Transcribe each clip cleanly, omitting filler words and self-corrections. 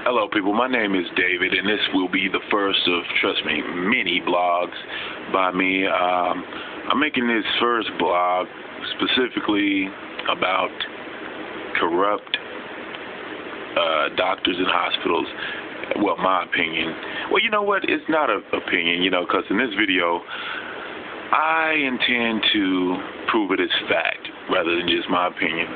Hello, people. My name is David, and this will be the first of, trust me, many blogs by me. I'm making this first blog specifically about corrupt doctors and hospitals. Well, my opinion. Well, you know what? It's not an opinion, because in this video, I intend to prove it as fact rather than just my opinion.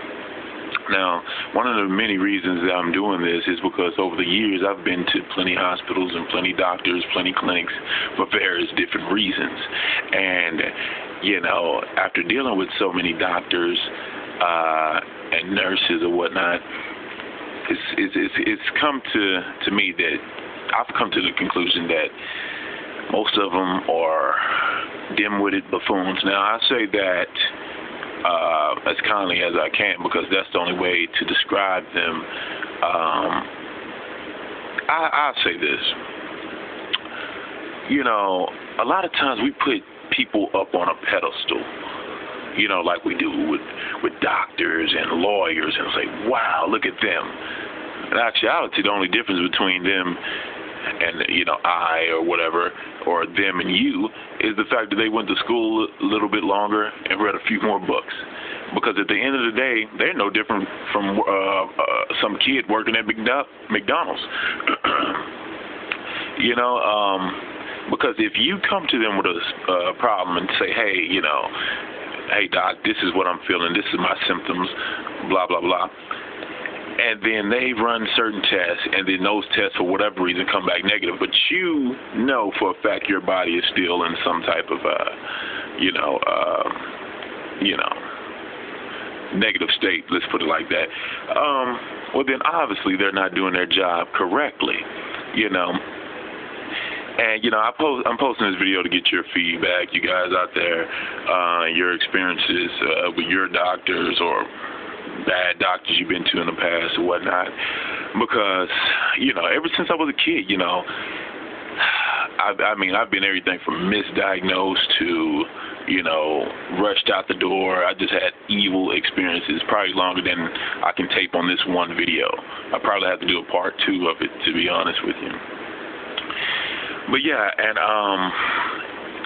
Now, one of the many reasons that I'm doing this is because over the years I've been to plenty hospitals and plenty doctors, plenty clinics for various different reasons. And, after dealing with so many doctors and nurses or whatnot, it's come to me that I've come to the conclusion that most of them are dim-witted buffoons. Now, I say that as kindly as I can, because that's the only way to describe them. I'll say this. A lot of times we put people up on a pedestal, like we do with doctors and lawyers, and say, wow, look at them. In actuality, the only difference between them and, I or whatever, or them and you, is the fact that they went to school a little bit longer and read a few more books. Because at the end of the day, they're no different from some kid working at McDonald's. Because if you come to them with a problem and say, hey, hey, doc, this is what I'm feeling, this is my symptoms, blah, blah, blah, and then they run certain tests, and then those tests, for whatever reason, come back negative. But you know for a fact your body is still in some type of, negative state. Let's put it like that. Well, then obviously they're not doing their job correctly. And I'm posting this video to get your feedback, you guys out there, your experiences with your doctors or bad doctors you've been to in the past or whatnot, because ever since I was a kid, I've been everything from misdiagnosed to rushed out the door. I just had evil experiences, probably longer than I can tape on this one video. I probably have to do a part 2 of it, to be honest with you. But yeah, and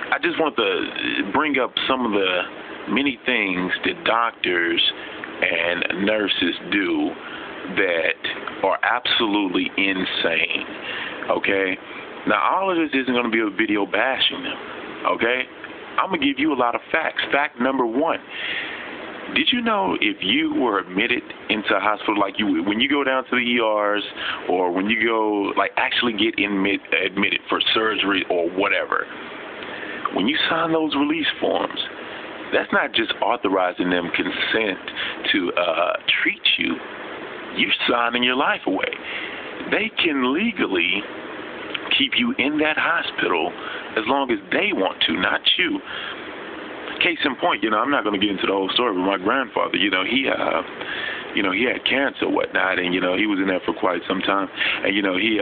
I just want to bring up some of the many things that doctors and nurses do that are absolutely insane, okay? Now, all of this isn't going to be a video bashing them, okay? I'm going to give you a lot of facts. Fact number 1, did you know if you were admitted into a hospital, like when you go down to the ERs, or when you go, actually get admitted for surgery or whatever, when you sign those release forms, that's not just authorizing them consent to treat you. You're signing your life away. They can legally keep you in that hospital as long as they want to, not you. Case in point, I'm not going to get into the whole story, but my grandfather, he had cancer or whatnot, and, he was in there for quite some time. And, he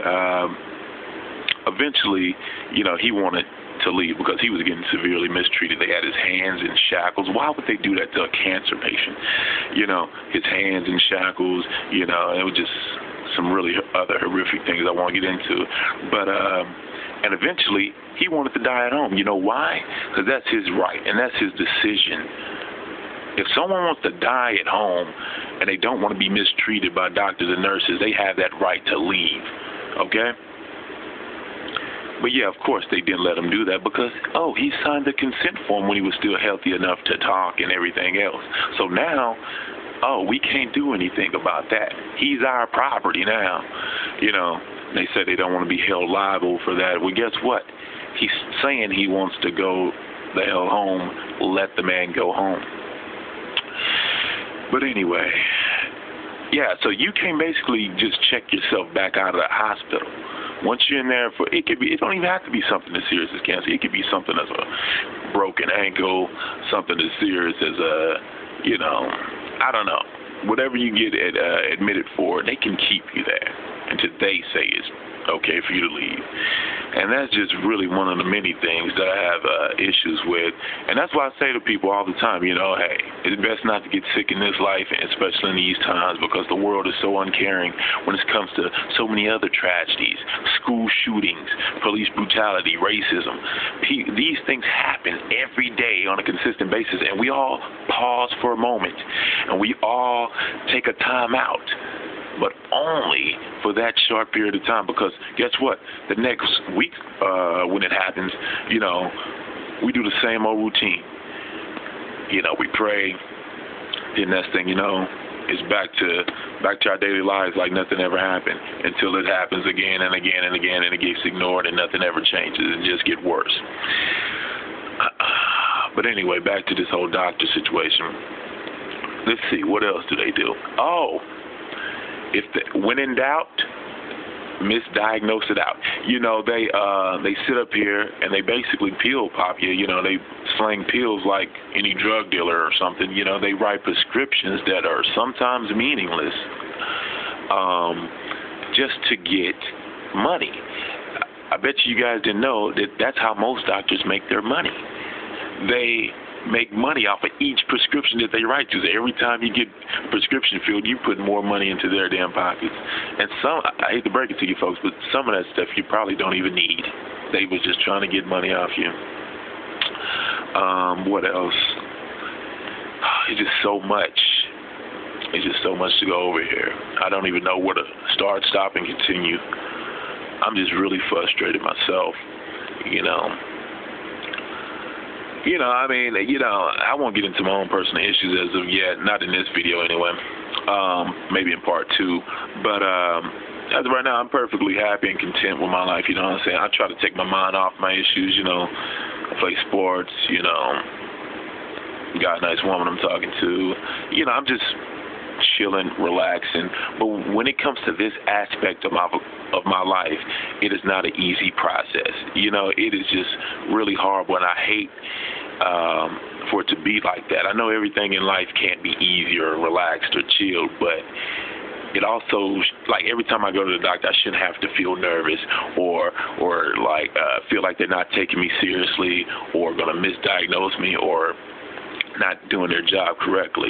eventually, he wanted to leave because he was getting severely mistreated. They had his hands in shackles. Why would they do that to a cancer patient? His hands in shackles, it was just some really other horrific things I won't get into. But, and eventually he wanted to die at home. You know why? Because that's his right and that's his decision. If someone wants to die at home and they don't want to be mistreated by doctors and nurses, they have that right to leave, okay? But yeah, of course they didn't let him do that because, he signed the consent form when he was still healthy enough to talk and everything else. So now, we can't do anything about that. He's our property now. They said they don't want to be held liable for that. Well, guess what? He's saying he wants to go the hell home. Let the man go home. But anyway, yeah, so you can basically just check yourself back out of the hospital. Once you're in there, it don't even have to be something as serious as cancer. It could be something as a broken ankle, something as serious as I don't know. Whatever you get admitted for, they can keep you there. until they say it's okay for you to leave. And that's just really one of the many things that I have issues with. And that's why I say to people all the time, hey, it's best not to get sick in this life, especially in these times, because the world is so uncaring when it comes to so many other tragedies, school shootings, police brutality, racism. These things happen every day on a consistent basis, and we all pause for a moment, and we all take a time out. But only for that short period of time, because guess what? The next week when it happens, we do the same old routine. We pray. The next thing it's back to our daily lives like nothing ever happened, until it happens again and again and again, and it gets ignored and nothing ever changes. It just gets worse. But anyway, back to this whole doctor situation. Let's see, what else do they do? When in doubt, misdiagnose it out. They sit up here and they basically pill pop you. They slang pills like any drug dealer or something. They write prescriptions that are sometimes meaningless, just to get money. I bet you guys didn't know that that's how most doctors make their money. They make money off of each prescription that they write to. So every time you get a prescription filled, you put more money into their damn pockets. And I hate to break it to you folks, but some of that stuff you probably don't even need. They was just trying to get money off you. What else? It's just so much. It's just so much to go over here. I don't even know where to start, stop, and continue. I'm just really frustrated myself, I won't get into my own personal issues as of yet, not in this video anyway, maybe in part 2, but as of right now, I'm perfectly happy and content with my life, what I'm saying? I try to take my mind off my issues, I play sports, got a nice woman I'm talking to, I'm just chilling, relaxing. But when it comes to this aspect of my life, it is not an easy process. It is just really horrible, and I hate for it to be like that. I know everything in life can't be easy or relaxed or chilled, but it also, like, every time I go to the doctor, I shouldn't have to feel nervous or feel like they're not taking me seriously or going to misdiagnose me or not doing their job correctly.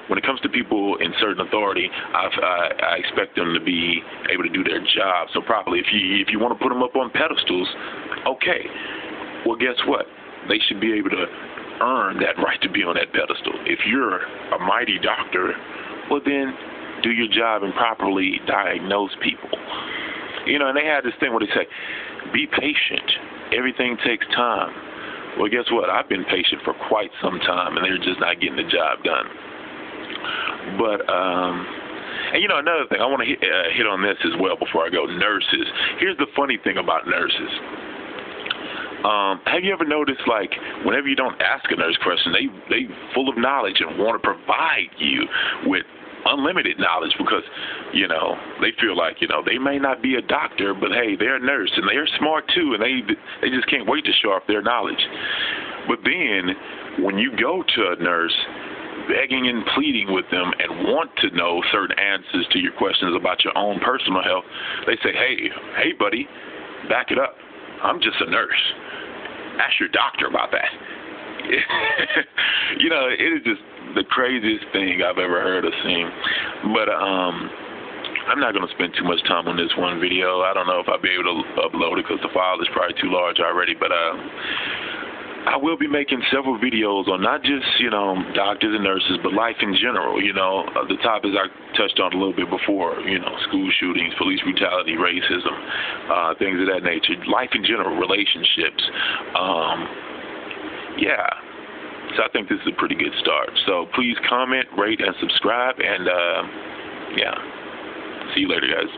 When it comes to people in certain authority, I expect them to be able to do their job so properly. If you want to put them up on pedestals, okay. Well, guess what? They should be able to earn that right to be on that pedestal. If you're a mighty doctor, well then do your job and properly diagnose people. And they had this thing where they say, be patient. Everything takes time. Well, guess what? I've been patient for quite some time, and they're just not getting the job done. But, another thing, I want to hit on this as well before I go. Nurses. Here's the funny thing about nurses. Have you ever noticed, like, whenever you don't ask a nurse question, they full of knowledge and want to provide you with unlimited knowledge because, they feel like, they may not be a doctor, but hey, they're a nurse and they're smart too, and they just can't wait to show off their knowledge. But then when you go to a nurse begging and pleading with them and want to know certain answers to your questions about your own personal health, they say, hey buddy, back it up. I'm just a nurse. Ask your doctor about that. It is just the craziest thing I've ever heard or seen. But I'm not going to spend too much time on this one video. I don't know if I'll be able to upload it because the file is probably too large already. But I will be making several videos on not just, doctors and nurses, but life in general. The topics I touched on a little bit before, school shootings, police brutality, racism, things of that nature. Life in general, relationships. So I think this is a pretty good start. So please comment, rate, and subscribe. And, see you later, guys.